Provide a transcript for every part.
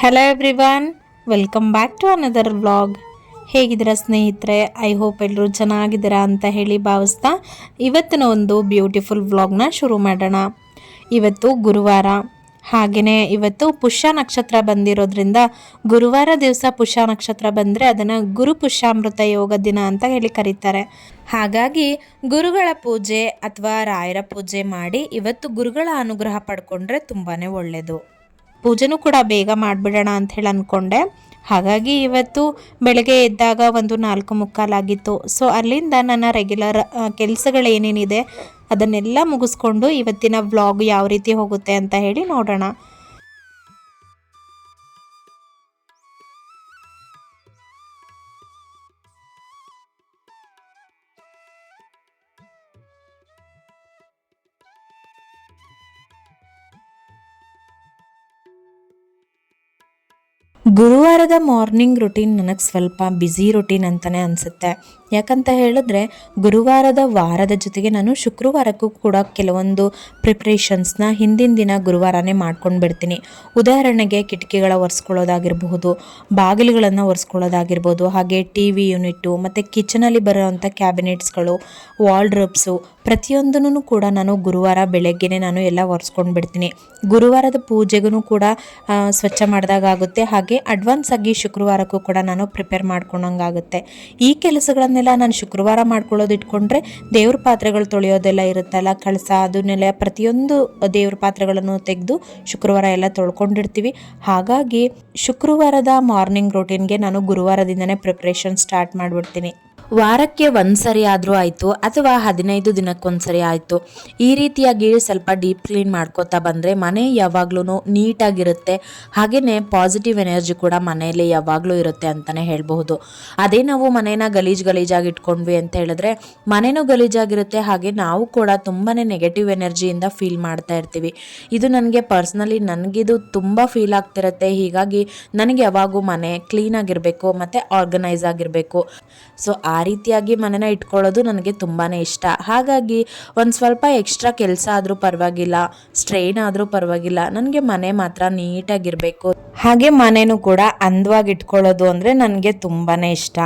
Hello everyone, welcome back to another vlog. ಹೇಗಿದ್ದೀರಾ ಸ್ನೇಹಿತರೆ? I hope ಎಲ್ಲರೂ ಚೆನ್ನಾಗಿದ್ದೀರಾ ಅಂತ ಹೇಳಿ ಭಾವಿಸ್ತಾ ಇವತ್ತಿನ ಒಂದು ಬ್ಯೂಟಿಫುಲ್ ವ್ಲಾಗ್ನ ಶುರು ಮಾಡೋಣ. ಇವತ್ತು ಗುರುವಾರ, ಹಾಗೆಯೇ ಇವತ್ತು ಪುಷ್ಯ ನಕ್ಷತ್ರ ಬಂದಿರೋದ್ರಿಂದ ಗುರುವಾರ ದಿವಸ ಪುಷ್ಯ ನಕ್ಷತ್ರ ಬಂದರೆ ಅದನ್ನು ಗುರು ಪುಷ್ಯಾಮೃತ ಯೋಗ ದಿನ ಅಂತ ಹೇಳಿ ಕರೀತಾರೆ. ಹಾಗಾಗಿ ಗುರುಗಳ ಪೂಜೆ ಅಥವಾ ರಾಯರ ಪೂಜೆ ಮಾಡಿ ಇವತ್ತು ಗುರುಗಳ ಅನುಗ್ರಹ ಪಡ್ಕೊಂಡ್ರೆ ತುಂಬಾ ಒಳ್ಳೆಯದು. ಪೂಜೆನೂ ಕೂಡ ಬೇಗ ಮಾಡಿಬಿಡೋಣ ಅಂತ ಹೇಳಿ ಅಂದ್ಕೊಂಡೆ. ಹಾಗಾಗಿ ಇವತ್ತು ಬೆಳಗ್ಗೆ ಎದ್ದಾಗ ಒಂದು 4:45 ಆಗಿತ್ತು. ಸೊ ಅಲ್ಲಿಂದ ನನ್ನ ರೆಗ್ಯುಲರ್ ಕೆಲಸಗಳೇನೇನಿದೆ ಅದನ್ನೆಲ್ಲ ಮುಗಿಸ್ಕೊಂಡು ಇವತ್ತಿನ ವ್ಲಾಗ್ ಯಾವ ರೀತಿ ಹೋಗುತ್ತೆ ಅಂತ ಹೇಳಿ ನೋಡೋಣ. ಗುರುವಾರದ ಮಾರ್ನಿಂಗ್ ರುಟೀನ್ ನನಗೆ ಸ್ವಲ್ಪ ಬ್ಯುಸಿ ರುಟೀನ್ ಅಂತಲೇ ಅನಿಸುತ್ತೆ. ಯಾಕಂತ ಹೇಳಿದ್ರೆ ಗುರುವಾರದ ವಾರದ ಜೊತೆಗೆ ನಾನು ಶುಕ್ರವಾರಕ್ಕೂ ಕೂಡ ಕೆಲವೊಂದು ಪ್ರಿಪ್ರೇಷನ್ಸ್ನ ಹಿಂದಿನ ದಿನ ಗುರುವಾರನೇ ಮಾಡ್ಕೊಂಡು ಬಿಡ್ತೀನಿ. ಉದಾಹರಣೆಗೆ ಕಿಟಕಿಗಳ ಒರೆಸ್ಕೊಳ್ಳೋದಾಗಿರ್ಬಹುದು, ಬಾಗಿಲುಗಳನ್ನು ಒರೆಸ್ಕೊಳ್ಳೋದಾಗಿರ್ಬೋದು, ಹಾಗೆ ಟಿ ವಿ ಯೂನಿಟ್ಟು ಮತ್ತು ಕಿಚನಲ್ಲಿ ಬರೋವಂಥ ಕ್ಯಾಬಿನೆಟ್ಸ್ಗಳು, ವಾಲ್ಡ್ರೋಬ್ಸು ಪ್ರತಿಯೊಂದನ್ನು ಕೂಡ ನಾನು ಗುರುವಾರ ಬೆಳಗ್ಗೆನೇ ನಾನು ಎಲ್ಲ ಒರೆಸ್ಕೊಂಡು ಬಿಡ್ತೀನಿ. ಗುರುವಾರದ ಪೂಜೆಗೂ ಕೂಡ ಸ್ವಚ್ಛ ಮಾಡಿದಾಗುತ್ತೆ. ಹಾಗೆ ಅಡ್ವಾನ್ಸ್ ಆಗಿ ಶುಕ್ರವಾರಕ್ಕೂ ಕೂಡ ನಾನು ಪ್ರಿಪೇರ್ ಮಾಡ್ಕೊಂಡಂಗಾಗುತ್ತೆ. ಈ ಕೆಲಸಗಳನ್ನೆಲ್ಲ ನಾನು ಶುಕ್ರವಾರ ಮಾಡ್ಕೊಳ್ಳೋದು ಇಟ್ಕೊಂಡ್ರೆ ದೇವ್ರ ಪಾತ್ರೆಗಳು ತೊಳೆಯೋದೆಲ್ಲ ಇರುತ್ತಲ್ಲ, ಕಳಸ, ಅದನ್ನೆಲ್ಲ ಪ್ರತಿಯೊಂದು ದೇವ್ರ ಪಾತ್ರೆಗಳನ್ನು ತೆಗೆದು ಶುಕ್ರವಾರ ಎಲ್ಲ ತೊಳ್ಕೊಂಡಿರ್ತೀವಿ. ಹಾಗಾಗಿ ಶುಕ್ರವಾರದ ಮಾರ್ನಿಂಗ್ ರೂಟೀನ್ಗೆ ನಾನು ಗುರುವಾರದಿಂದನೇ ಪ್ರಿಪ್ರೇಷನ್ ಸ್ಟಾರ್ಟ್ ಮಾಡಿಬಿಡ್ತೀನಿ. ವಾರಕ್ಕೆ ಒಂದ್ಸರಿ ಆದರೂ ಆಯಿತು ಅಥವಾ 15 ದಿನಕ್ಕೊಂದ್ಸರಿ ಆಯಿತು, ಈ ರೀತಿಯಾಗಿ ಸ್ವಲ್ಪ ಡೀಪ್ ಕ್ಲೀನ್ ಮಾಡ್ಕೋತಾ ಬಂದರೆ ಮನೆ ಯಾವಾಗ್ಲೂ ನೀಟಾಗಿರುತ್ತೆ. ಹಾಗೆಯೇ ಪಾಸಿಟಿವ್ ಎನರ್ಜಿ ಕೂಡ ಮನೆಯಲ್ಲಿ ಯಾವಾಗಲೂ ಇರುತ್ತೆ ಅಂತಲೇ ಹೇಳಬಹುದು. ಅದೇ ನಾವು ಮನೇನ ಗಲೀಜಾಗಿ ಇಟ್ಕೊಂಡ್ವಿ ಅಂತ ಹೇಳಿದ್ರೆ ಮನೆಯೂ ಗಲೀಜಾಗಿರುತ್ತೆ. ಹಾಗೆ ನಾವು ಕೂಡ ತುಂಬಾ ನೆಗೆಟಿವ್ ಎನರ್ಜಿಯಿಂದ ಫೀಲ್ ಮಾಡ್ತಾ ಇರ್ತೀವಿ. ಇದು ನನಗೆ ಪರ್ಸ್ನಲಿ ನನಗಿದು ತುಂಬ ಫೀಲ್ ಆಗ್ತಿರುತ್ತೆ. ಹೀಗಾಗಿ ನನಗೆ ಯಾವಾಗೂ ಮನೆ ಕ್ಲೀನಾಗಿರಬೇಕು ಮತ್ತು ಆರ್ಗನೈಸ್ ಆಗಿರಬೇಕು. ಸೊ ಆ ರೀತಿಯಾಗಿ ಮನೆನ ಇಟ್ಕೊಳ್ಳೋದು ನನಗೆ ತುಂಬಾ ಇಷ್ಟ. ಹಾಗಾಗಿ ಒಂದು ಸ್ವಲ್ಪ ಎಕ್ಸ್ಟ್ರಾ ಕೆಲಸ ಆದರೂ ಪರವಾಗಿಲ್ಲ, ಸ್ಟ್ರೈನ್ ಆದರೂ ಪರವಾಗಿಲ್ಲ, ನನಗೆ ಮನೆ ಮಾತ್ರ ನೀಟಾಗಿರಬೇಕು. ಹಾಗೆ ಮನೆಯೂ ಕೂಡ ಅಂದವಾಗಿ ಇಟ್ಕೊಳ್ಳೋದು ಅಂದರೆ ನನಗೆ ತುಂಬಾ ಇಷ್ಟ.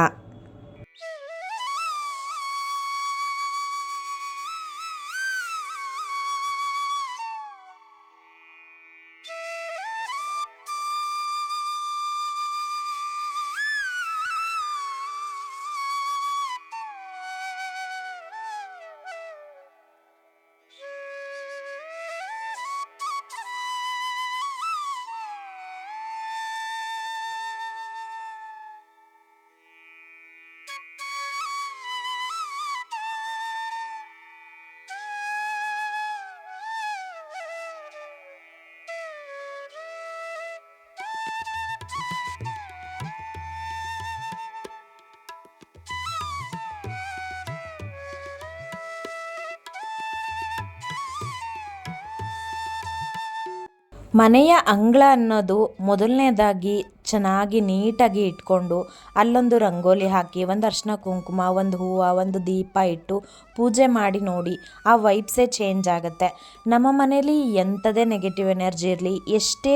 ಮನೆಯ ಅಂಗಳ ಅನ್ನೋದು ಮೊದಲನೇದಾಗಿ ಚೆನ್ನಾಗಿ ನೀಟಾಗಿ ಇಟ್ಕೊಂಡು ಅಲ್ಲೊಂದು ರಂಗೋಲಿ ಹಾಕಿ, ಒಂದು ಅರಿಶಿನ ಕುಂಕುಮ, ಒಂದು ಹೂವು, ಒಂದು ದೀಪ ಇಟ್ಟು ಪೂಜೆ ಮಾಡಿ ನೋಡಿ, ಆ ವೈಬ್ಸೇ ಚೇಂಜ್ ಆಗುತ್ತೆ. ನಮ್ಮ ಮನೇಲಿ ಎಂಥದೇ ನೆಗೆಟಿವ್ ಎನರ್ಜಿ ಇರಲಿ, ಎಷ್ಟೇ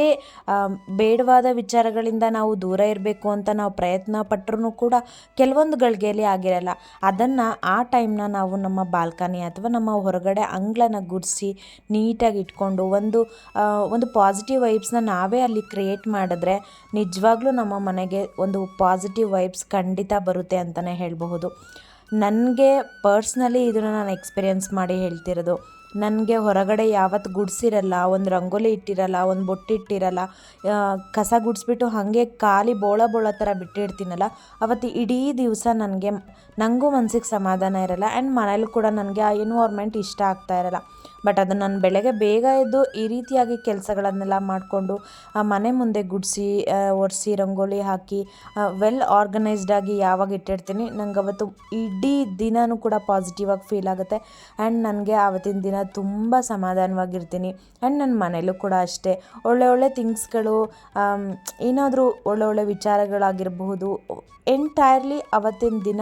ಬೇಡವಾದ ವಿಚಾರಗಳಿಂದ ನಾವು ದೂರ ಇರಬೇಕು ಅಂತ ನಾವು ಪ್ರಯತ್ನ ಪಟ್ಟರೂ ಕೂಡ ಕೆಲವೊಂದು ಗಳಿಗೆಯಲ್ಲಿ ಆಗಿರಲ್ಲ. ಅದನ್ನು ಆ ಟೈಮ್ನ ನಾವು ನಮ್ಮ ಬಾಲ್ಕನಿ ಅಥವಾ ನಮ್ಮ ಹೊರಗಡೆ ಅಂಗಳನ ಗುಡಿಸಿ ನೀಟಾಗಿ ಇಟ್ಕೊಂಡು ಒಂದು ಪಾಸಿಟಿವ್ ವೈಬ್ಸ್ನ ನಾವೇ ಅಲ್ಲಿ ಕ್ರಿಯೇಟ್ ಮಾಡಿದ್ರೆ ನಿಜವಾಗ್ಲೂ ನಮ್ಮ ಮನೆಗೆ ಒಂದು ಪಾಸಿಟಿವ್ ವೈಬ್ಸ್ ಖಂಡಿತ ಬರುತ್ತೆ ಅಂತಲೇ ಹೇಳಬಹುದು. ನನಗೆ ಪರ್ಸ್ನಲಿ ಇದನ್ನು ನಾನು ಎಕ್ಸ್ಪೀರಿಯೆನ್ಸ್ ಮಾಡಿ ಹೇಳ್ತಿರೋದು. ನನಗೆ ಹೊರಗಡೆ ಯಾವತ್ತು ಗುಡಿಸಿರಲ್ಲ, ಒಂದು ರಂಗೋಲಿ ಇಟ್ಟಿರಲ್ಲ, ಒಂದು ಬೊಟ್ಟಿಟ್ಟಿರಲ್ಲ, ಕಸ ಗುಡಿಸ್ಬಿಟ್ಟು ಹಾಗೆ ಖಾಲಿ ಬೋಳ ಥರ ಬಿಟ್ಟಿರ್ತೀನಲ್ಲ, ಅವತ್ತು ಇಡೀ ದಿವಸ ನನಗೂ ಮನಸ್ಸಿಗೆ ಸಮಾಧಾನ ಇರಲ್ಲ. ಆ್ಯಂಡ್ ಮನೇಲೂ ಕೂಡ ನನಗೆ ಆ ಎನ್ವೈರ್ಮೆಂಟ್ ಇಷ್ಟ ಆಗ್ತಾ ಇರಲ್ಲ. ಬಟ್ ಅದು ನಾನು ಬೆಳಗ್ಗೆ ಬೇಗ ಎದ್ದು ಈ ರೀತಿಯಾಗಿ ಕೆಲಸಗಳನ್ನೆಲ್ಲ ಮಾಡಿಕೊಂಡು ಮನೆ ಮುಂದೆ ಗುಡಿಸಿ ಒರೆಸಿ ರಂಗೋಲಿ ಹಾಕಿ ವೆಲ್ ಆರ್ಗನೈಸ್ಡಾಗಿ ಯಾವಾಗ ಇಟ್ಟಿರ್ತೀನಿ, ನಂಗೆ ಅವತ್ತು ಇಡೀ ದಿನವೂ ಕೂಡ ಪಾಸಿಟಿವ್ ಆಗಿ ಫೀಲ್ ಆಗುತ್ತೆ. ಆ್ಯಂಡ್ ನನಗೆ ಆವತ್ತಿನ ದಿನ ತುಂಬ ಸಮಾಧಾನವಾಗಿರ್ತೀನಿ. ಆ್ಯಂಡ್ ನನ್ನ ಮನೇಲೂ ಕೂಡ ಅಷ್ಟೇ, ಒಳ್ಳೆ ಥಿಂಗ್ಸ್ಗಳು, ಏನಾದರೂ ಒಳ್ಳೊಳ್ಳೆ ವಿಚಾರಗಳಾಗಿರಬಹುದು, ಎಂಟೈರ್ಲಿ ಅವತ್ತಿನ ದಿನ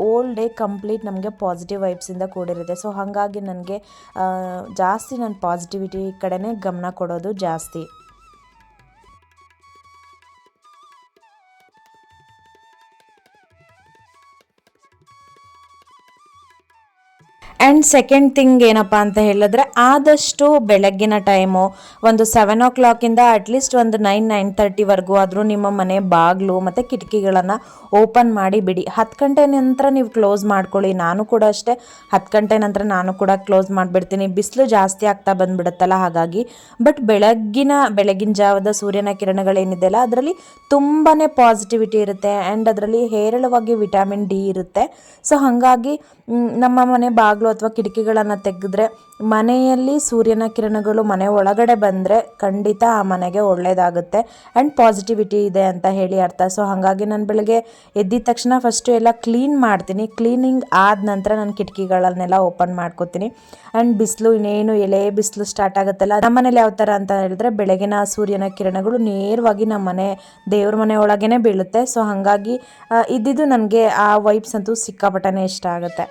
ಓಲ್ ಡೇ ಕಂಪ್ಲೀಟ್ ನಮಗೆ ಪಾಸಿಟಿವ್ ವೈಬ್ಸಿಂದ ಕೂಡಿರುತ್ತೆ. ಸೊ ಹಾಗಾಗಿ ನನಗೆ ಜಾಸ್ತಿ ನಾನು ಪಾಸಿಟಿವಿಟಿ ಕಡೆನೇ ಗಮನ ಕೊಡೋದು ಜಾಸ್ತಿ. ಆ್ಯಂಡ್ ಸೆಕೆಂಡ್ ಥಿಂಗ್ ಏನಪ್ಪ ಅಂತ ಹೇಳಿದ್ರೆ ಆದಷ್ಟು ಬೆಳಗ್ಗಿನ ಟೈಮು ಒಂದು 7 o'clock ಅಟ್ಲೀಸ್ಟ್ ಒಂದು 9-9:30ವರೆಗೂ ಆದರೂ ನಿಮ್ಮ ಮನೆ ಬಾಗಿಲು ಮತ್ತು ಕಿಟಕಿಗಳನ್ನು ಓಪನ್ ಮಾಡಿ ಬಿಡಿ. 10 ಗಂಟೆ ನಂತರ ನೀವು ಕ್ಲೋಸ್ ಮಾಡ್ಕೊಳ್ಳಿ. ನಾನು ಕೂಡ ಅಷ್ಟೇ 10 ಗಂಟೆ ನಂತರ ನಾನು ಕೂಡ ಕ್ಲೋಸ್ ಮಾಡಿಬಿಡ್ತೀನಿ. ಬಿಸಿಲು ಜಾಸ್ತಿ ಆಗ್ತಾ ಬಂದುಬಿಡುತ್ತಲ್ಲ, ಹಾಗಾಗಿ. ಬಟ್ ಬೆಳಗಿನ ಜಾವದ ಸೂರ್ಯನ ಕಿರಣಗಳೇನಿದೆಯಲ್ಲ ಅದರಲ್ಲಿ ತುಂಬಾ ಪಾಸಿಟಿವಿಟಿ ಇರುತ್ತೆ ಆ್ಯಂಡ್ ಅದರಲ್ಲಿ ಹೇರಳವಾಗಿ ವಿಟಮಿನ್ ಡಿ ಇರುತ್ತೆ. ಸೊ ಹಾಗಾಗಿ ನಮ್ಮ ಮನೆ ಬಾಗಿಲು ಅಥವಾ ಕಿಟಕಿಗಳನ್ನು ತೆಗೆದ್ರೆ ಮನೆಯಲ್ಲಿ ಸೂರ್ಯನ ಕಿರಣಗಳು ಮನೆ ಒಳಗಡೆ ಬಂದರೆ ಖಂಡಿತ ಆ ಮನೆಗೆ ಒಳ್ಳೆಯದಾಗುತ್ತೆ ಆ್ಯಂಡ್ ಪಾಸಿಟಿವಿಟಿ ಇದೆ ಅಂತ ಹೇಳಿ ಅರ್ಥ. ಸೊ ಹಾಗಾಗಿ ನಾನು ಬೆಳಗ್ಗೆ ಎದ್ದಿದ ತಕ್ಷಣ ಫಸ್ಟು ಎಲ್ಲ ಕ್ಲೀನ್ ಮಾಡ್ತೀನಿ. ಕ್ಲೀನಿಂಗ್ ಆದ ನಂತರ ನಾನು ಕಿಟಕಿಗಳನ್ನೆಲ್ಲ ಓಪನ್ ಮಾಡ್ಕೋತೀನಿ. ಆ್ಯಂಡ್ ಬಿಸಿಲು ಇನ್ನೇನು ಬಿಸಿಲು ಸ್ಟಾರ್ಟ್ ಆಗುತ್ತಲ್ಲ, ನಮ್ಮ ಮನೇಲಿ ಯಾವ ಥರ ಅಂತ ಹೇಳಿದ್ರೆ ಬೆಳಗಿನ ಸೂರ್ಯನ ಕಿರಣಗಳು ನೇರವಾಗಿ ನಮ್ಮ ದೇವ್ರ ಮನೆ ಒಳಗೇ ಬೀಳುತ್ತೆ. ಸೊ ಹಾಗಾಗಿ ಇದ್ದಿದ್ದು ನನಗೆ ಆ ವೈಬ್ಸ್ ಅಂತೂ ಸಿಕ್ಕಾಪಟ್ಟೆ ಇಷ್ಟ ಆಗುತ್ತೆ.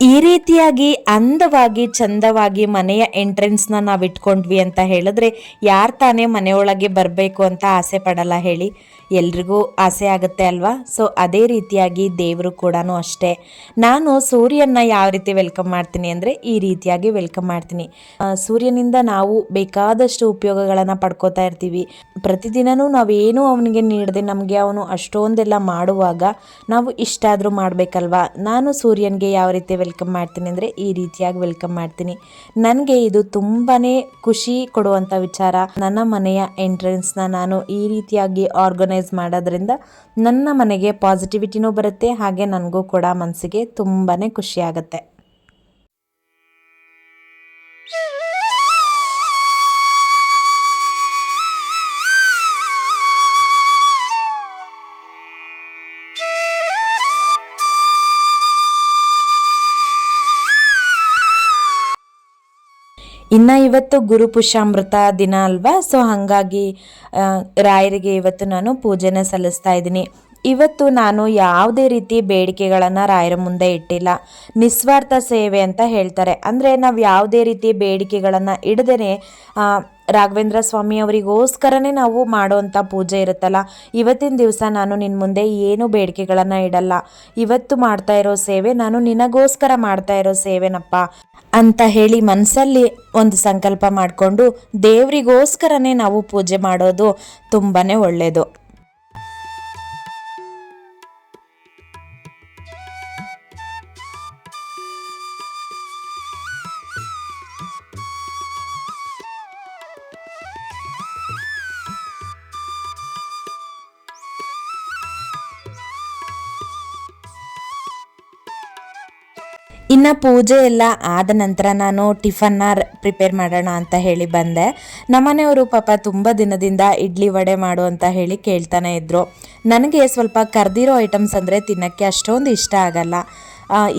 ಈ ರೀತಿಯಾಗಿ ಅಂದವಾಗಿ ಚಂದವಾಗಿ ಮನೆಯ ಎಂಟ್ರೆನ್ಸ್ನ ನಾವು ಇಟ್ಕೊಂಡ್ವಿ ಅಂತ ಹೇಳಿದ್ರೆ ಯಾರು ತಾನೇ ಮನೆಯೊಳಗೆ ಬರಬೇಕು ಅಂತ ಆಸೆ ಪಡಲ್ಲ ಹೇಳಿ, ಎಲ್ರಿಗೂ ಆಸೆ ಆಗುತ್ತೆ ಅಲ್ವಾ. ಸೊ ಅದೇ ರೀತಿಯಾಗಿ ದೇವರು ಕೂಡ ಅಷ್ಟೇ. ನಾನು ಸೂರ್ಯನ ಯಾವ ರೀತಿ ವೆಲ್ಕಮ್ ಮಾಡ್ತೀನಿ ಅಂದರೆ ಈ ರೀತಿಯಾಗಿ ವೆಲ್ಕಮ್ ಮಾಡ್ತೀನಿ. ಸೂರ್ಯನಿಂದ ನಾವು ಬೇಕಾದಷ್ಟು ಉಪಯೋಗಗಳನ್ನು ಪಡ್ಕೋತಾ ಇರ್ತೀವಿ. ಪ್ರತಿದಿನವೂ ನಾವೇನು ಅವನಿಗೆ ನೀಡದೆ ನಮಗೆ ಅವನು ಅಷ್ಟೊಂದೆಲ್ಲ ಮಾಡುವಾಗ ನಾವು ಇಷ್ಟಾದರೂ ಮಾಡಬೇಕಲ್ವಾ. ನಾನು ಸೂರ್ಯನಿಗೆ ಯಾವ ರೀತಿ ವೆಲ್ಕಮ್ ಮಾಡ್ತೀನಿ ಅಂದರೆ ಈ ರೀತಿಯಾಗಿ ವೆಲ್ಕಮ್ ಮಾಡ್ತೀನಿ. ನನಗೆ ಇದು ತುಂಬಾ ಖುಷಿ ಕೊಡುವಂಥ ವಿಚಾರ. ನನ್ನ ಮನೆಯ ಎಂಟ್ರೆನ್ಸ್ನ ನಾನು ಈ ರೀತಿಯಾಗಿ ಆರ್ಗನೈಸ್ ಮಾಡೋದ್ರಿಂದ ನನ್ನ ಮನೆಗೆ ಪಾಸಿಟಿವಿಟಿನೂ ಬರುತ್ತೆ, ಹಾಗೆ ನನಗೂ ಕೂಡ ಮನಸ್ಸಿಗೆ ತುಂಬಾ ಖುಷಿ ಆಗುತ್ತೆ. ಇನ್ನು ಇವತ್ತು ಗುರುಪುಷ್ಯಾಮೃತ ದಿನ ಅಲ್ವಾ. ಸೊ ಹಾಗಾಗಿ ರಾಯರಿಗೆ ಇವತ್ತು ನಾನು ಪೂಜೆನ ಸಲ್ಲಿಸ್ತಾ ಇದ್ದೀನಿ. ಇವತ್ತು ನಾನು ಯಾವುದೇ ರೀತಿ ಬೇಡಿಕೆಗಳನ್ನು ರಾಯರ ಮುಂದೆ ಇಟ್ಟಿಲ್ಲ. ನಿಸ್ವಾರ್ಥ ಸೇವೆ ಅಂತ ಹೇಳ್ತಾರೆ. ಅಂದರೆ ನಾವು ಯಾವುದೇ ರೀತಿ ಬೇಡಿಕೆಗಳನ್ನು ಇಡದೇ ರಾಘವೇಂದ್ರ ಸ್ವಾಮಿ ಅವರಿಗೋಸ್ಕರನೇ ನಾವು ಮಾಡುವಂಥ ಪೂಜೆ ಇರುತ್ತಲ್ಲ, ಇವತ್ತಿನ ದಿವಸ ನಾನು ನಿನ್ನ ಮುಂದೆ ಏನು ಬೇಡಿಕೆಗಳನ್ನು ಇಡಲ್ಲ, ಇವತ್ತು ಮಾಡ್ತಾ ಇರೋ ಸೇವೆ ನಾನು ನಿನಗೋಸ್ಕರ ಮಾಡ್ತಾ ಇರೋ ಸೇವೆನಪ್ಪ ಅಂತ ಹೇಳಿ ಮನಸ್ಸಲ್ಲಿ ಒಂದು ಸಂಕಲ್ಪ ಮಾಡಿಕೊಂಡು ದೇವರಿಗೋಸ್ಕರನೇ ನಾವು ಪೂಜೆ ಮಾಡೋದು ತುಂಬಾ ಒಳ್ಳೆಯದು. ಇನ್ನು ಪೂಜೆ ಎಲ್ಲ ಆದ ನಂತರ ನಾನು ಟಿಫನ್ನ ಪ್ರಿಪೇರ್ ಮಾಡೋಣ ಅಂತ ಹೇಳಿ ಬಂದೆ. ನಮ್ಮನೆಯವರು ಪಾಪ ತುಂಬ ದಿನದಿಂದ ಇಡ್ಲಿ ವಡೆ ಮಾಡು ಅಂತ ಹೇಳಿ ಕೇಳ್ತಾನೆ ಇದ್ದರು. ನನಗೆ ಸ್ವಲ್ಪ ಕರ್ದಿರೋ ಐಟಮ್ಸ್ ಅಂದರೆ ತಿನ್ನೋಕ್ಕೆ ಅಷ್ಟೊಂದು ಇಷ್ಟ ಆಗಲ್ಲ.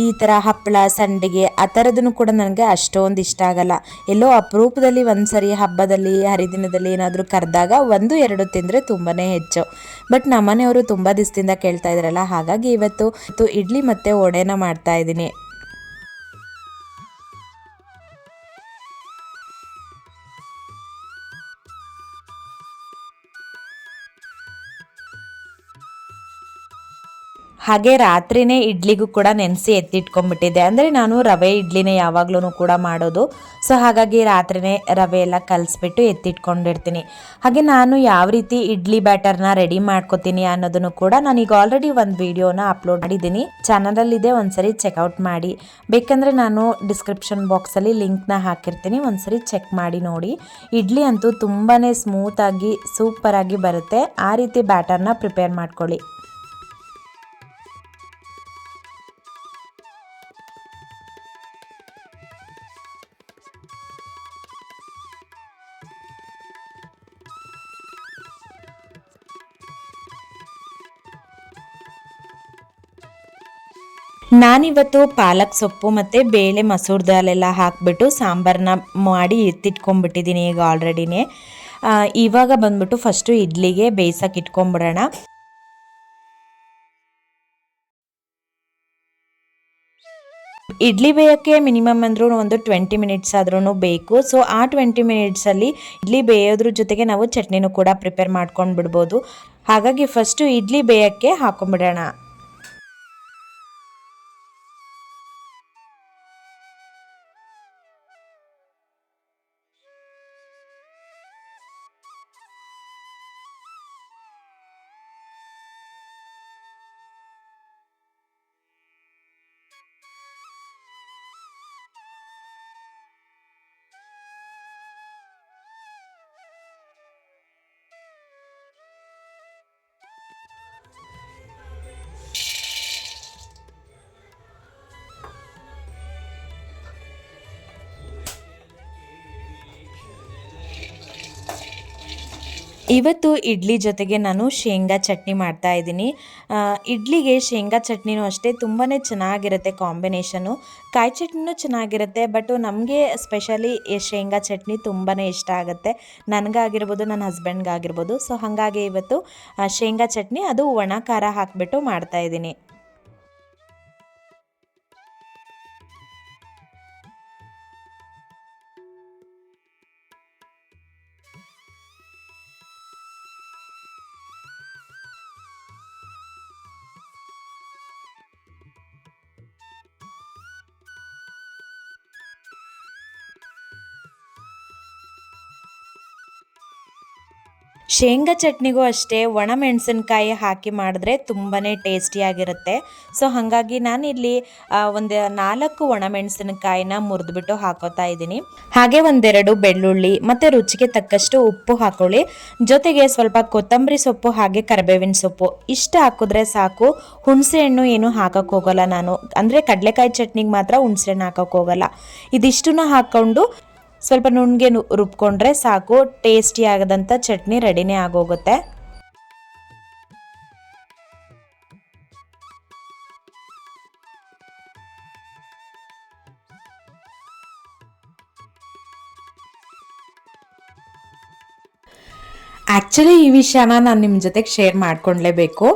ಈ ಥರ ಹಪ್ಪಳ ಸಂಡಿಗೆ ಆ ಥರದನ್ನು ಕೂಡ ನನಗೆ ಅಷ್ಟೊಂದು ಇಷ್ಟ ಆಗಲ್ಲ. ಎಲ್ಲೋ ಅಪರೂಪದಲ್ಲಿ ಒಂದು ಸರಿ ಹಬ್ಬದಲ್ಲಿ ಹರಿದಿನದಲ್ಲಿ ಏನಾದರೂ ಕರೆದಾಗ 1-2 ತಿಂದರೆ ತುಂಬಾ ಹೆಚ್ಚು. ಬಟ್ ನಮ್ಮನೆಯವರು ತುಂಬ ದಿವಸದಿಂದ ಕೇಳ್ತಾ ಇದ್ರಲ್ಲ, ಹಾಗಾಗಿ ಇವತ್ತು ಇಡ್ಲಿ ಮತ್ತು ವಡೆನ ಮಾಡ್ತಾಯಿದ್ದೀನಿ. ಹಾಗೆ ರಾತ್ರಿನೇ ಇಡ್ಲಿಗೂ ಕೂಡ ನೆನೆಸಿ ಎತ್ತಿಟ್ಕೊಂಡ್ಬಿಟ್ಟಿದ್ದೆ. ಅಂದರೆ ನಾನು ರವೆ ಇಡ್ಲಿನೇ ಯಾವಾಗ್ಲೂ ಕೂಡ ಮಾಡೋದು. ಸೊ ಹಾಗಾಗಿ ರಾತ್ರಿನೇ ರವೆ ಎಲ್ಲ ಕಲಿಸ್ಬಿಟ್ಟು ಎತ್ತಿಟ್ಕೊಂಡಿರ್ತೀನಿ. ಹಾಗೆ ನಾನು ಯಾವ ರೀತಿ ಇಡ್ಲಿ ಬ್ಯಾಟರ್ನ ರೆಡಿ ಮಾಡ್ಕೋತೀನಿ ಅನ್ನೋದನ್ನು ಕೂಡ ನಾನೀಗ ಆಲ್ರೆಡಿ ಒಂದು ವಿಡಿಯೋನ ಅಪ್ಲೋಡ್ ಮಾಡಿದ್ದೀನಿ, ಚಾನಲಲ್ಲಿದೆ, ಒಂದ್ಸರಿ ಚೆಕ್ಔಟ್ ಮಾಡಿ. ಬೇಕಂದರೆ ನಾನು ಡಿಸ್ಕ್ರಿಪ್ಷನ್ ಬಾಕ್ಸಲ್ಲಿ ಲಿಂಕ್ನ ಹಾಕಿರ್ತೀನಿ, ಒಂದ್ಸರಿ ಚೆಕ್ ಮಾಡಿ ನೋಡಿ. ಇಡ್ಲಿ ಅಂತೂ ತುಂಬಾ ಸ್ಮೂತಾಗಿ ಸೂಪರಾಗಿ ಬರುತ್ತೆ. ಆ ರೀತಿ ಬ್ಯಾಟರ್ನ ಪ್ರಿಪೇರ್ ಮಾಡ್ಕೊಳ್ಳಿ. ನಾನಿವತ್ತು ಪಾಲಕ್ ಸೊಪ್ಪು ಮತ್ತು ಬೇಳೆ ಮಸೂರ್ ದಾಲ್ ಎಲ್ಲ ಹಾಕಿಬಿಟ್ಟು ಸಾಂಬಾರನ್ನ ಮಾಡಿ ಎತ್ತಿಟ್ಕೊಂಡ್ಬಿಟ್ಟಿದ್ದೀನಿ ಈಗ ಆಲ್ರೆಡಿನೇ. ಇವಾಗ ಬಂದ್ಬಿಟ್ಟು ಫಸ್ಟು ಇಡ್ಲಿಗೆ ಬೇಯಿಸೋಕೆ ಇಟ್ಕೊಂಡ್ಬಿಡೋಣ. ಇಡ್ಲಿ ಬೇಯೋಕ್ಕೆ ಮಿನಿಮಮ್ ಅಂದ್ರೂ ಒಂದು 20 ಮಿನಿಟ್ಸ್ ಆದ್ರೂ ಬೇಕು. ಸೊ ಆ 20 ಮಿನಿಟ್ಸಲ್ಲಿ ಇಡ್ಲಿ ಬೇಯೋದ್ರ ಜೊತೆಗೆ ನಾವು ಚಟ್ನಿನೂ ಕೂಡ ಪ್ರಿಪೇರ್ ಮಾಡ್ಕೊಂಡು ಬಿಡ್ಬೋದು. ಹಾಗಾಗಿ ಫಸ್ಟು ಇಡ್ಲಿ ಬೇಯೋಕ್ಕೆ ಹಾಕೊಂಡ್ಬಿಡೋಣ. ಇವತ್ತು ಇಡ್ಲಿ ಜೊತೆಗೆ ನಾನು ಶೇಂಗಾ ಚಟ್ನಿ ಮಾಡ್ತಾ ಇದ್ದೀನಿ. ಇಡ್ಲಿಗೆ ಶೇಂಗಾ ಚಟ್ನಿನೂ ಅಷ್ಟೇ ತುಂಬಾ ಚೆನ್ನಾಗಿರುತ್ತೆ ಕಾಂಬಿನೇಷನು. ಕಾಯಿ ಚಟ್ನಿನೂ ಚೆನ್ನಾಗಿರುತ್ತೆ, ಬಟ್ ನಮಗೆ ಸ್ಪೆಷಲಿ ಶೇಂಗಾ ಚಟ್ನಿ ತುಂಬಾ ಇಷ್ಟ ಆಗುತ್ತೆ, ನನಗಾಗಿರ್ಬೋದು ನನ್ನ ಹಸ್ಬೆಂಡ್ಗಾಗಿರ್ಬೋದು. ಸೊ ಹಾಗಾಗಿ ಇವತ್ತು ಶೇಂಗಾ ಚಟ್ನಿ, ಅದು ಒಣ ಖಾರ ಹಾಕಿಬಿಟ್ಟು ಮಾಡ್ತಾಯಿದ್ದೀನಿ. ಶೇಂಗಾ ಚಟ್ನಿಗೂ ಅಷ್ಟೇ ಒಣಮೆಣಸಿನ್ಕಾಯಿ ಹಾಕಿ ಮಾಡಿದ್ರೆ ತುಂಬಾ ಟೇಸ್ಟಿಯಾಗಿರುತ್ತೆ. ಸೊ ಹಾಗಾಗಿ ನಾನಿಲ್ಲಿ ಒಂದು 4 ಒಣಮೆಣಸಿನಕಾಯಿನ ಮುರಿದ್ಬಿಟ್ಟು ಹಾಕೋತಾ ಇದ್ದೀನಿ. ಹಾಗೆ 1-2 ಬೆಳ್ಳುಳ್ಳಿ ಮತ್ತು ರುಚಿಗೆ ತಕ್ಕಷ್ಟು ಉಪ್ಪು ಹಾಕೊಳ್ಳಿ. ಜೊತೆಗೆ ಸ್ವಲ್ಪ ಕೊತ್ತಂಬರಿ ಸೊಪ್ಪು ಹಾಗೆ ಕರಿಬೇವಿನ ಸೊಪ್ಪು ಇಷ್ಟು ಹಾಕಿದ್ರೆ ಸಾಕು. ಹುಣಸೆ ಹಣ್ಣು ಏನು ಹಾಕೋಕ್ಕೆ ಹೋಗಲ್ಲ ನಾನು, ಅಂದರೆ ಕಡಲೆಕಾಯಿ ಚಟ್ನಿಗೆ ಮಾತ್ರ ಹುಣಸೆ ಹಣ್ಣು ಹಾಕೋಕ್ಕೆ ಹೋಗಲ್ಲ. ಇದಿಷ್ಟನ್ನು ಹಾಕ್ಕೊಂಡು ಸ್ವಲ್ಪ ನುಣ್ಣಗೆ ರುಬ್ಕೊಂಡ್ರೆ ಸಾಕು, ಟೇಸ್ಟಿ ಆಗದಂಥ ಚಟ್ನಿ ರೆಡಿನೇ ಆಗೋಗುತ್ತೆ. ಆ್ಯಕ್ಚುಲಿ ಈ ವಿಷಯನ ನಾನು ನಿಮ್ಮ ಜೊತೆಗೆ ಶೇರ್ ಮಾಡ್ಕೊಳ್ಲೇಬೇಕು.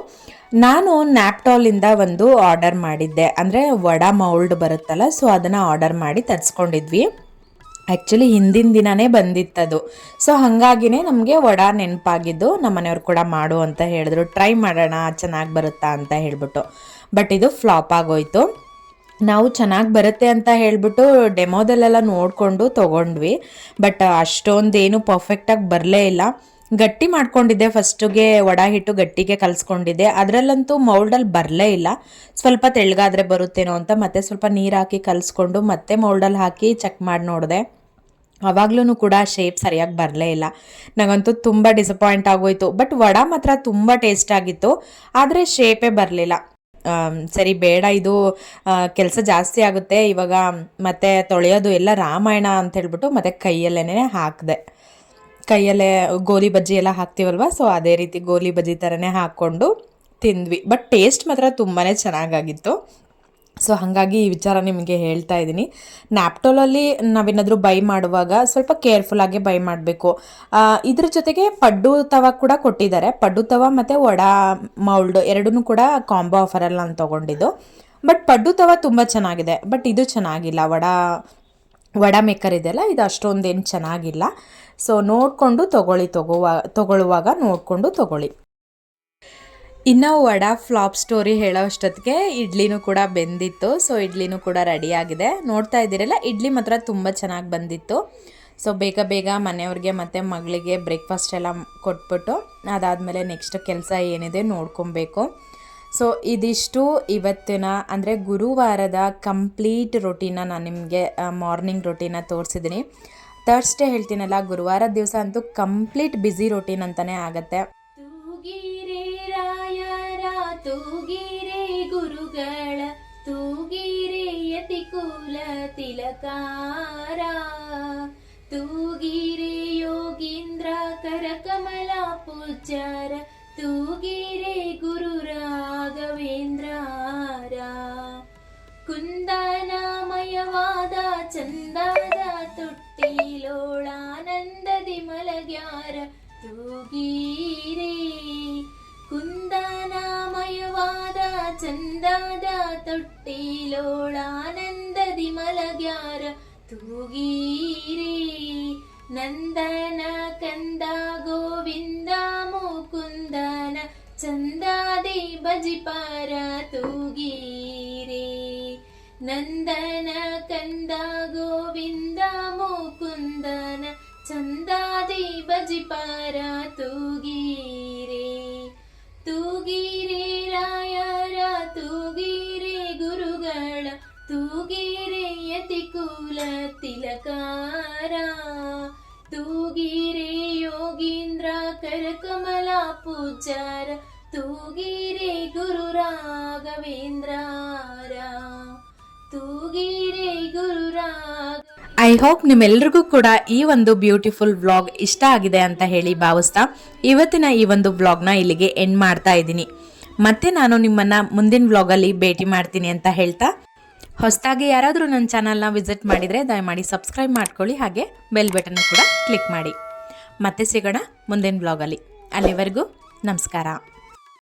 ನಾನು ನ್ಯಾಪ್ಟಾಲಿಂದ ಒಂದು ಆರ್ಡರ್ ಮಾಡಿದ್ದೆ, ಅಂದರೆ ವಡಾ ಮೌಲ್ಡ್ ಬರುತ್ತಲ್ಲ, ಸೊ ಅದನ್ನು ಆರ್ಡರ್ ಮಾಡಿ ತರಿಸ್ಕೊಂಡಿದ್ವಿ. ಆ್ಯಕ್ಚುಲಿ ಹಿಂದಿನ ದಿನವೇ ಬಂದಿತ್ತದು. ಸೊ ಹಾಗಾಗಿನೇ ನಮಗೆ ವಡ ನೆನಪಾಗಿದ್ದು, ನಮ್ಮ ಮನೆಯವ್ರು ಕೂಡ ಮಾಡು ಅಂತ ಹೇಳಿದ್ರು, ಟ್ರೈ ಮಾಡೋಣ ಚೆನ್ನಾಗಿ ಬರುತ್ತಾ ಅಂತ ಹೇಳಿಬಿಟ್ಟು. ಬಟ್ ಇದು ಫ್ಲಾಪ್ ಆಗೋಯ್ತು. ನಾವು ಚೆನ್ನಾಗಿ ಬರುತ್ತೆ ಅಂತ ಹೇಳಿಬಿಟ್ಟು ಡೆಮೋದಲ್ಲೆಲ್ಲ ನೋಡಿಕೊಂಡು ತೊಗೊಂಡ್ವಿ. ಬಟ್ ಅಷ್ಟೊಂದೇನು ಪರ್ಫೆಕ್ಟಾಗಿ ಬರಲೇ ಇಲ್ಲ. ಗಟ್ಟಿ ಮಾಡ್ಕೊಂಡಿದ್ದೆ, ಫಸ್ಟಿಗೆ ವಡ ಹಿಟ್ಟು ಗಟ್ಟಿಗೆ ಕಲಿಸ್ಕೊಂಡಿದ್ದೆ, ಅದರಲ್ಲಂತೂ ಮೌಲ್ಡಲ್ಲಿ ಬರಲೇ ಇಲ್ಲ. ಸ್ವಲ್ಪ ತೆಳ್ಳಗಾದರೆ ಬರುತ್ತೇನೋ ಅಂತ ಮತ್ತೆ ಸ್ವಲ್ಪ ನೀರು ಹಾಕಿ ಕಲಿಸ್ಕೊಂಡು ಮತ್ತೆ ಮೌಲ್ಡಲ್ಲಿ ಹಾಕಿ ಚೆಕ್ ಮಾಡಿ ನೋಡಿದೆ. ಆವಾಗ್ಲೂ ಕೂಡ ಶೇಪ್ ಸರಿಯಾಗಿ ಬರಲೇ ಇಲ್ಲ. ನನಗಂತೂ ತುಂಬ ಡಿಸಪಾಯಿಂಟ್ ಆಗೋಯ್ತು. ಬಟ್ ವಡ ಮಾತ್ರ ತುಂಬ ಟೇಸ್ಟ್ ಆಗಿತ್ತು, ಆದರೆ ಶೇಪೇ ಬರಲಿಲ್ಲ. ಸರಿ ಬೇಡ, ಇದು ಕೆಲಸ ಜಾಸ್ತಿ ಆಗುತ್ತೆ ಇವಾಗ, ಮತ್ತೆ ತೊಳೆಯೋದು ಎಲ್ಲ ರಾಮಾಯಣ ಅಂತ ಹೇಳ್ಬಿಟ್ಟು ಮತ್ತೆ ಕೈಯಲ್ಲೇ ಹಾಕಿದೆ. ಕೈಯಲ್ಲೇ ಗೋಲಿ ಬಜ್ಜಿ ಎಲ್ಲ ಹಾಕ್ತೀವಲ್ವ, ಸೊ ಅದೇ ರೀತಿ ಗೋಲಿ ಬಜ್ಜಿ ಥರನೇ ಹಾಕ್ಕೊಂಡು ತಿಂದ್ವಿ. ಬಟ್ ಟೇಸ್ಟ್ ಮಾತ್ರ ತುಂಬಾ ಚೆನ್ನಾಗಾಗಿತ್ತು. ಸೊ ಹಾಗಾಗಿ ಈ ವಿಚಾರ ನಿಮಗೆ ಹೇಳ್ತಾ ಇದ್ದೀನಿ. ನ್ಯಾಪ್ಟೋಲಲ್ಲಿ ನಾವೇನಾದರೂ ಬೈ ಮಾಡುವಾಗ ಸ್ವಲ್ಪ ಕೇರ್ಫುಲ್ಲಾಗಿ ಬೈ ಮಾಡಬೇಕು. ಇದ್ರ ಜೊತೆಗೆ ಪಡ್ಡು ತವ ಕೂಡ ಕೊಟ್ಟಿದ್ದಾರೆ. ಪಡ್ಡು ತವ ಮತ್ತು ವಡ ಮೌಲ್ಡ್ ಎರಡೂ ಕೂಡ ಕಾಂಬೋ ಆಫರಲ್ಲಿ ನಾನು ತೊಗೊಂಡಿದ್ದು. ಬಟ್ ಪಡ್ಡು ತವ ತುಂಬ ಚೆನ್ನಾಗಿದೆ, ಬಟ್ ಇದು ಚೆನ್ನಾಗಿಲ್ಲ. ವಡ ಮೇಕರ್ ಇದೆಯಲ್ಲ, ಇದು ಅಷ್ಟೊಂದೇನು ಚೆನ್ನಾಗಿಲ್ಲ. ಸೊ ನೋಡಿಕೊಂಡು ತೊಗೊಳ್ಳುವಾಗ ನೋಡಿಕೊಂಡು ತೊಗೊಳ್ಳಿ. ಇನ್ನು ವಡ ಫ್ಲಾಪ್ ಸ್ಟೋರಿ ಹೇಳೋ ಅಷ್ಟೊತ್ತಿಗೆ ಇಡ್ಲಿನೂ ಕೂಡ ಬೆಂದಿತ್ತು. ಸೊ ಇಡ್ಲಿನೂ ಕೂಡ ರೆಡಿಯಾಗಿದೆ. ನೋಡ್ತಾ ಇದ್ದೀರಲ್ಲ, ಇಡ್ಲಿ ಮಾತ್ರ ತುಂಬ ಚೆನ್ನಾಗಿ ಬಂದಿತ್ತು. ಸೊ ಬೇಗ ಬೇಗ ಮನೆಯವ್ರಿಗೆ ಮತ್ತು ಮಗಳಿಗೆ ಬ್ರೇಕ್ಫಾಸ್ಟ್ ಎಲ್ಲ ಕೊಟ್ಬಿಟ್ಟು ಅದಾದಮೇಲೆ ನೆಕ್ಸ್ಟ್ ಕೆಲಸ ಏನಿದೆ ನೋಡ್ಕೊಬೇಕು. ಸೊ ಇದಿಷ್ಟು ಇವತ್ತಿನ ಅಂದರೆ ಗುರುವಾರದ ಕಂಪ್ಲೀಟ್ ರೊಟೀನ ನಾನು ನಿಮಗೆ ಮಾರ್ನಿಂಗ್ ರೊಟೀನ ತೋರಿಸಿದ್ದೀನಿ. ಥರ್ಸ್ಡೇ ಹೇಳ್ತೀನಲ್ಲ, ಗುರುವಾರದ ದಿವಸ ಅಂತೂ ಕಂಪ್ಲೀಟ್ ಬ್ಯುಸಿ ರೊಟೀನ್ ಅಂತಲೇ ಆಗುತ್ತೆ. ತೂಗಿರೆ ಗುರುಗಳ ತೂಗಿರೆ ಯತಿಕುಲ ತಿಲಕಾರ, ತೂಗಿರೆ ಯೋಗೀಂದ್ರ ಕರಕಮಲ ಪೂಜ್ಯರ, ತೂಗಿರೆ ಗುರು ರಾಘವೇಂದ್ರರ. ಕುಂದನಮಯವಾದ ಚಂದದ ತೊಟ್ಟಿಲೋಳಾನಂದದಿ ಮಲಗ್ಯಾರ, ತೂಗಿರೆ ಕುಂದನಮಯವಾದ ಚಂದದ ತೊಟ್ಟಿಲೋಳಾನಂದದಿ ಮಲಗ್ಯಾರ, ತೂಗಿರೆ ನಂದನ ಕಂದ ಗೋವಿಂದ ಮುಕುಂದನ ಚಂದಾದಿ ಭಜಿಪಾರ, ತೂಗಿರೆ ನಂದನ ಕಂದ ಗೋವಿಂದ ಮುಕುಂದನ ಚಂದಾದಿ ಭಜಿಪಾರ, ತೂಗಿರೆ ತೂಗಿರೆ ರಾಯರ ತೂಗಿರೆ ಗುರುಗಳ ತೂಗಿರೆ ಯತಿಕುಲ ತಿಲಕಾರ, ತೂಗಿರೆ ಯೋಗೀಂದ್ರ ಕರಕಮಲ ಪೂಜ್ಯರ, ತೂಗಿರೆ ಗುರು ರಾಘವೇಂದ್ರರ, ತೂಗಿರೆ ಗುರು ಐ ಹೋಪ್ ನಿಮ್ಮೆಲ್ರಿಗೂ ಕೂಡ ಈ ಒಂದು ಬ್ಯೂಟಿಫುಲ್ ವ್ಲಾಗ್ ಇಷ್ಟ ಆಗಿದೆ ಅಂತ ಹೇಳಿ ಭಾವಿಸ್ತಾ ಇವತ್ತಿನ ಈ ಒಂದು ವ್ಲಾಗ್ನ ಇಲ್ಲಿಗೆ ಎಂಡ್ ಮಾಡ್ತಾ ಇದ್ದೀನಿ. ಮತ್ತೆ ನಾನು ನಿಮ್ಮನ್ನು ಮುಂದಿನ ವ್ಲಾಗಲ್ಲಿ ಭೇಟಿ ಮಾಡ್ತೀನಿ ಅಂತ ಹೇಳ್ತಾ, ಹೊಸದಾಗಿ ಯಾರಾದರೂ ನನ್ನ ಚಾನಲ್ನ ವಿಸಿಟ್ ಮಾಡಿದರೆ ದಯಮಾಡಿ ಸಬ್ಸ್ಕ್ರೈಬ್ ಮಾಡ್ಕೊಳ್ಳಿ, ಹಾಗೆ ಬೆಲ್ ಬಟನ್ ಕೂಡ ಕ್ಲಿಕ್ ಮಾಡಿ. ಮತ್ತೆ ಸಿಗೋಣ ಮುಂದಿನ ವ್ಲಾಗಲ್ಲಿ. ಅಲ್ಲಿವರೆಗೂ ನಮಸ್ಕಾರ.